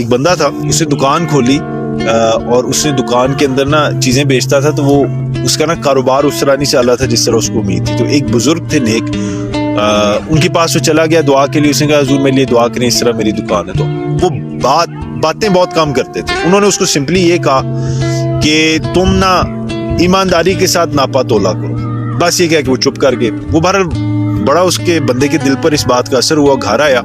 ایک بندہ تھا, اس نے دکان کھولی اور اس نے دکان کے اندر نا چیزیں بیچتا تھا, تو وہ اس کا نا کاروبار اس طرح نہیں چل رہا تھا جس طرح اس کو امید تھی. تو ایک بزرگ تھے نیک, ان کے پاس وہ چلا گیا دعا کے لیے. اس نے کہا حضور میرے لیے دعا کریں, اس طرح میری دکان ہے. تو وہ باتیں بہت کم کرتے تھے. انہوں نے اس کو سمپلی یہ کہا کہ تم نا ایمانداری کے ساتھ ناپا تولا کرو, بس یہ کہا کہ وہ چپ کر گئے. وہ بڑا اس کے بندے کے دل پر اس بات کا اثر ہوا. گھر آیا,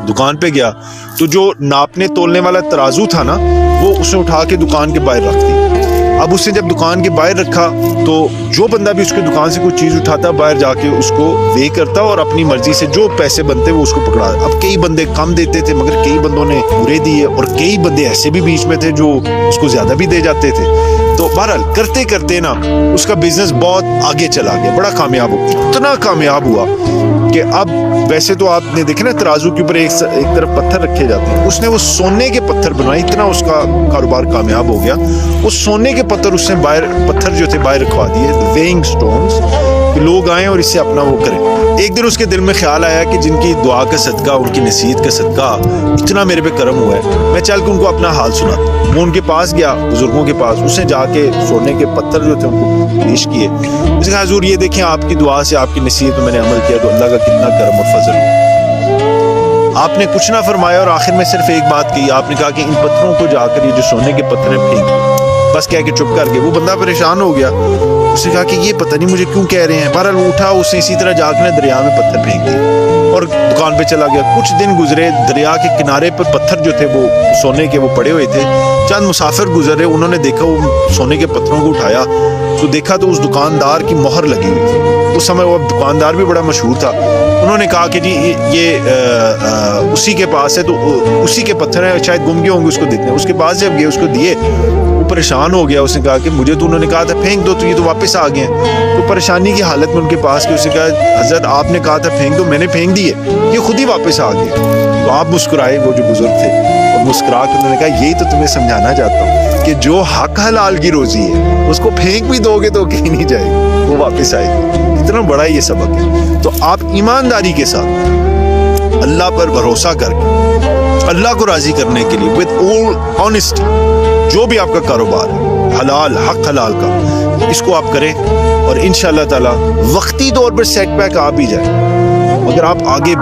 دکان پہ گیا, تو جو ناپنے تولنے والا ترازو تھا نا, وہ اس نے اٹھا کے دکان کے باہر رکھ دی. اب اس نے جب دکان کے باہر رکھا تو جو بندہ بھی اس کے دکان سے کوئی چیز اٹھاتا, باہر جا کے اس کو وے کرتا اور اپنی مرضی سے جو پیسے بنتے وہ اس کو پکڑا. اب کئی بندے کم دیتے تھے, مگر کئی بندوں نے پورے دیے, اور کئی بندے ایسے بھی بیچ میں تھے جو اس کو زیادہ بھی دے جاتے تھے. تو بہرحال کرتے کرتے نا اس کا بزنس بہت آگے چلا گیا, بڑا کامیاب ہو, اتنا کامیاب ہوا کہ اب ویسے تو آپ نے دیکھے نا ترازو کے اوپر ایک طرف پتھر رکھے جاتے ہیں, اس نے وہ سونے کے پتھر بنائے. اتنا اس کا کاروبار کامیاب ہو گیا, وہ سونے کے پتھر اس نے باہر, پتھر جو تھے باہر رکھوا دیے, ویئنگ سٹونز, کہ لوگ آئیں اور اس سے اپنا وہ کریں. ایک دن اس کے دل میں خیال آیا کہ جن کی دعا کا صدقہ, ان کی نصیحت کا صدقہ اتنا میرے پہ کرم ہوا ہے, میں چل کے ان کو اپنا حال سناتا ہوں. وہ ان کے پاس گیا, بزرگوں کے پاس. اس نے جا کے سونے کے پتھر جو تھے ان کو پیش کیے. اس نے کہا حضور یہ دیکھیں, آپ کی دعا سے, آپ کی نصیحت میں نے عمل کیا تو اللہ کا کتنا کرم اور فضل ہوا. آپ نے کچھ نہ فرمایا اور آخر میں صرف ایک بات کہی. آپ نے کہا کہ ان پتھروں کو جا کر, یہ جو سونے کے پتھر ہیں, پھینک دو. بس کہہ کے چپ کر کے وہ بندہ پریشان ہو گیا. اس نے کہا کہ یہ پتہ نہیں مجھے کیوں کہہ رہے ہیں. بہرحال وہ اٹھا, اس نے اسی طرح جا کے دریا میں پتھر پھینک دیے اور دکان پہ چلا گیا. کچھ دن گزرے, دریا کے کنارے پر پتھر جو تھے وہ سونے کے وہ پڑے ہوئے تھے. چند مسافر گزرے, انہوں نے دیکھا وہ سونے کے پتھروں کو اٹھایا تو دیکھا تو اس دکاندار کی مہر لگی ہوئی تھی. اس سمے وہ دکاندار بھی بڑا مشہور تھا. انہوں نے کہا کہ جی یہ اسی کے پاس ہے, تو اسی کے پتھر ہیں, شاید گم گئے ہوں گے, اس کو دیکھنے. اس کے پاس جب گئے, اس کو دیے, وہ پریشان ہو گیا. اس نے کہا کہ مجھے تو انہوں نے کہا تھا پھینک دو, تو یہ تو واپس آ گئے ہیں. تو پریشانی کی حالت میں ان کے پاس گئے. اس نے کہا حضرت آپ نے کہا تھا پھینک دو, میں نے پھینک دیے, یہ خود ہی واپس آ گئے. تو آپ مسکرائے, وہ جو بزرگ تھے, اور مسکرا کے انہوں نے کہا یہی تو تمہیں سمجھانا چاہتا ہوں کہ جو حق حلال کی روزی ہے اس کو پھینک بھی دو گے تو کہیں نہیں جائے گی, وہ واپس آئے گی. اتنا بڑا یہ سبق ہے. تو آپ ایمانداری کے ساتھ اللہ پر بھروسہ کر کے, اللہ کو راضی کرنے کے لیے with all honesty, جو بھی آپ کا کاروبار ہے حلال, حق حلال کا, اس کو آپ کریں اور انشاءاللہ تعالی وقتی طور پر سیٹ بیک آ بھی جائے, مگر آپ آگے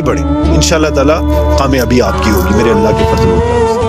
بڑھیں انشاءاللہ تعالی کامیابی آپ کی ہوگی میرے اللہ کے فضل و کرم سے.